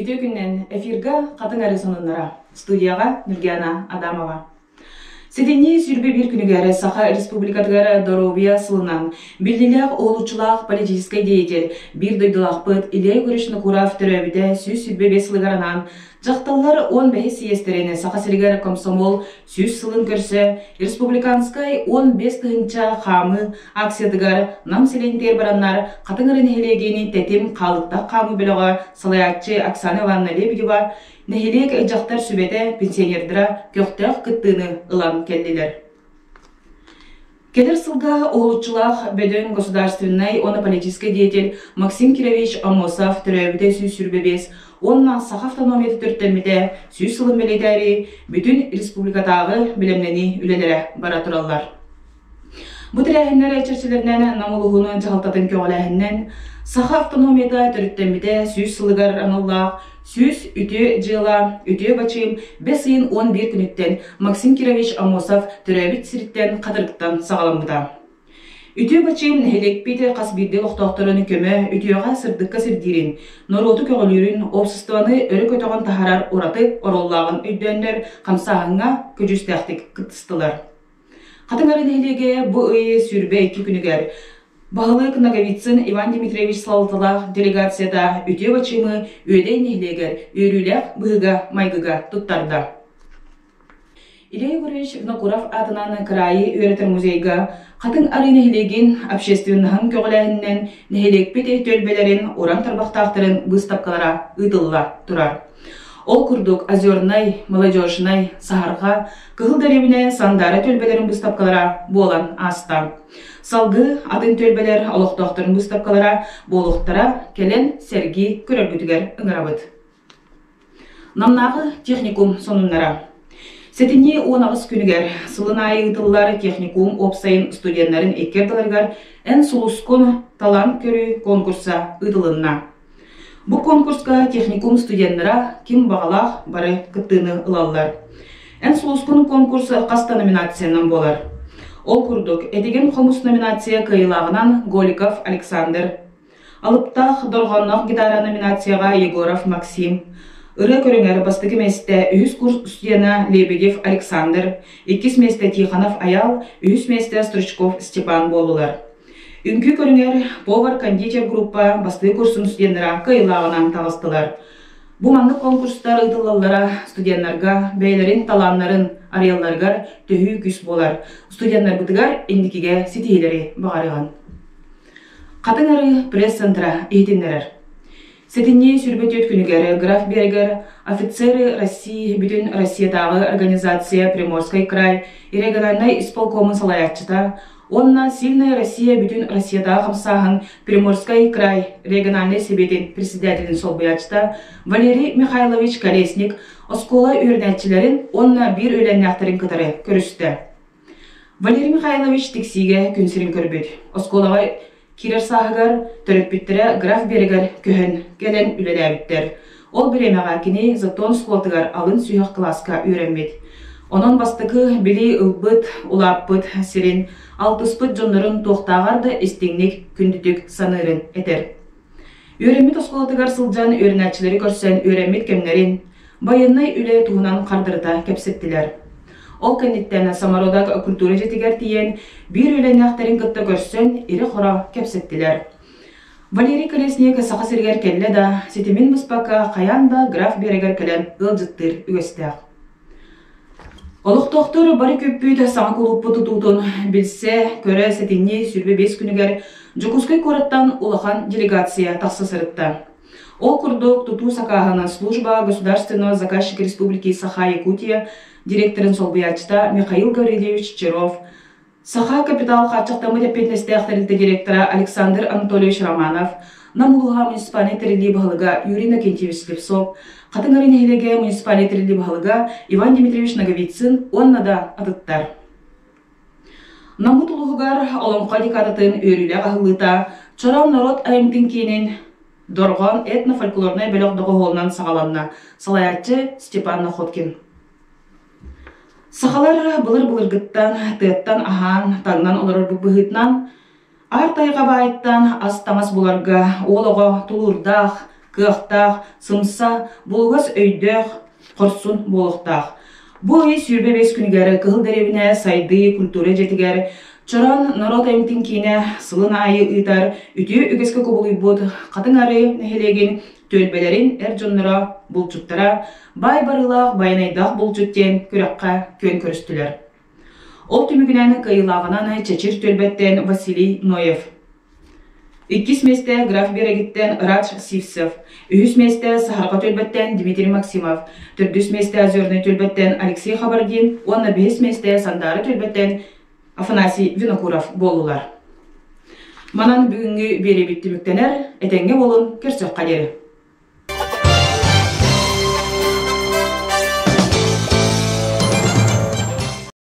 Бите күннен эфирга катын арысыныннара. Студияга Нургена Адамова. Сетенне сүрбе бир күнүгәрі Саха Республикадыгара Доробия сылынан билдилек олучулак политический деятель бир дойдулакпыт илей көрүшүнү курав төрөбүдө сүз сүрбе бесылыгарынан жакталлар 15 съездерine Саха Сиригер комсомол сүз сылын көрсө республиканскай 15 тыгынча хамы акциядыгар нам селентер бараннар катыңырын хелегени тетим калыкта камы белога салаятчы Оксана Ивановна Лебедева нехилек жактар сүбете пенсионердера көктөк кыттыны ылан келдилер. Келер сылга олучулах бөдөн государственный политический деятель Максим Кирович Амосов төрөбүдө сүз сүрбебес, онна Саха автономия төрттөлмүдө сүз сылын белетери бүтүн республикадагы билемнени үлелере бара тураллар. Бу тирәһеннәр чәрчеләреннән намылыгыны жалтатын көңеләһеннән Саха автономияда төрттөлмүдө сүз сылыгар аналлах Сүз үтө жыла, үтө бачым 5-11 күнүттен Максим Кирович Амосов төрөбүт сириттен кадырыктан сагаламыда. Үтө бачым нехелекпеде касбирде локтокторону көмө, үтөга сырдыкка сирдирин, нороту көгөлүрүн, обсустваны өрө көтөгөн тахарар ураты ороллагын өйдөннөр камсагынга көжүстәктик кыттыстылар. Катыңары нехелеге бу ый сүрбе 2 күнүгөр Бағылык Наговицын Иван Дмитриевич Салаталах делегацияда үте бачымы өйдей нехлегер өрүләк бұғыға майгыға туттарда. Илей Гуревич Внокуров атынан крайы өретер музейга қатын ары нехлеген общественнығын көғіләхіннен нехлекпет төлбелерін оран тарбақтақтырын выставкалара ыдылла турар. Ол күрдік Озернай, Молодежнай, Сахарға, кығыл дәребіне сандары төлбелерін выставкалара болан аста. Салгы атын төлбелер олықтақтырын выставкалара болуқтара келен серги көрергүтігер ыңырабыд. Намнағы техникум сонуннара. Сетіне 19 күнігер сылын айы ытыллары техникум опсайын студентларын еккерділергер ән сұлыскон талант көрі конкурса ытылынна. Бу конкурска техникум студенттара ким бағалақ бары кыттыны ылаллар. Ән сұлыскон конкурсы қаста номинациянан болар. Ол күрдік әдеген қомыс номинация кайылағынан Голиков Александр. Алыптақ дорғаннақ гитара номинацияға Егоров Максим. Үрі көріңер бастығы месте 100 курс студена Лебедев Александр, 2 месте Тиханов Аял, 100 месте Стручков Степан болулар. Үнкі көріңер повар-кондитер группа бастығы курсын студенттара кайылағынан тағыстылар. Бу маңғы конкурстар ытылаллара студенттарға бәйлерин таланларын ариялларгар төхі күс болар. Студенттар бұтығар ендікіге сетейлері бағарыған. Қатыңары пресс-центра ейтіндерер. Сетінне сүрбет өткінігері граф Бергер, офицеры России, бүтін Россиядағы организация Приморский край и региональный исполкомын салаятчыта, онна сильная Россия бүтін Россиядағы қамсағын Приморский край региональный себетін председателін солбыячта Валерий Михайлович Колесник оскола өрнәтчілерін онна бір өләннәқтірін кітары көрісті. Валерий Михайлович тексиге күнсірін көрбет. Осколаға кирер сағығар төрөппеттері граф Бергер көхін келен үлеләбіттер. Ол біремеға кені затон сколтығар алын сүйіқ класска үйренбет. Onun bastıkı bili ılbıt, ulapbıt sirin, altıspıt jonların toқтағарды istenglik kündütük sanırın eter. Öğrenmit oskolatıgar sılcan öğrenetçileri görsen öğrenmit kemlerin, bayınnay üle tuğunan kardırıta kepsettiler. Ol kenditten Samarodak kultura jetiger tiyen bir öğreneklerin kıtta görsen iri xora kepsettiler. Valeri Kolesnik Saha Sirger kelle da, setimin muspaka kayanda graf Bereger kelen ılcıttır ügestağ. Олық тоқтыр бары көппүйді саңа кулуппы тұтудың білсе, көрі сәтінне сүрбе 5 күнігер Джокускай кораттан улахан делегация тақсы сырытта. Ол күрдік тұту сақағынан служба государственного заказчика Республики Саха-Якутия директорын солбыячта Михаил Гаврилевич Черов, Саха капитал қатшақтамы депетнесті ақтарылды директора Александр Анатольевич Романов, Намулуға муниципальный тірілі бағылыға Юрий Накентьевич Слепцов, Қатыңарын елеге муниципальный тірілі бағылыға Иван Дмитриевич Наговицын оннада атыттар. Намут улығығар олымқа декадатын өрілі ғағылыта, Чорам народ айымтын кейінен Дорған этно-фольклорный бөліғдігі ғолынан сағаланна, салаятчы Степан Находкин. Сақалар бұлыр-бұлыр ғыттан, тыттан ахан, таңнан олар бұғытнан, Артайға байыттан астамас бұларға олығы тулурдақ, кыахтаах, сымса, булгас өйдөөх, корсун болуктаах. Бу үй сүйрбе 5 күнігері кыһыл деребіне сайды культура жетігер, чоран народ эмтин кине сылын айы ыйтар, үтү үгеске кобулуйбут, катын ары нехелеген төлбелерин жоннора булчуттара, бай барылаах байнайдаах булчуттен күрәкка көн көрістілер. Ол түмігінен кайылагынан чечир төлбеттен Василий Ноев. 2 месте граф Берегиттен Радж Сивцев, 3 месте Сахарга төлбеттен Дмитрий Максимов, 4 месте Озерный төлбеттен Алексей Хабардин, 5 месте Сандары төлбеттен Афанасий Винокуров болулар. Манан бүгінгі бері бітті мүктенер, әтенге болын көрсөк қадері.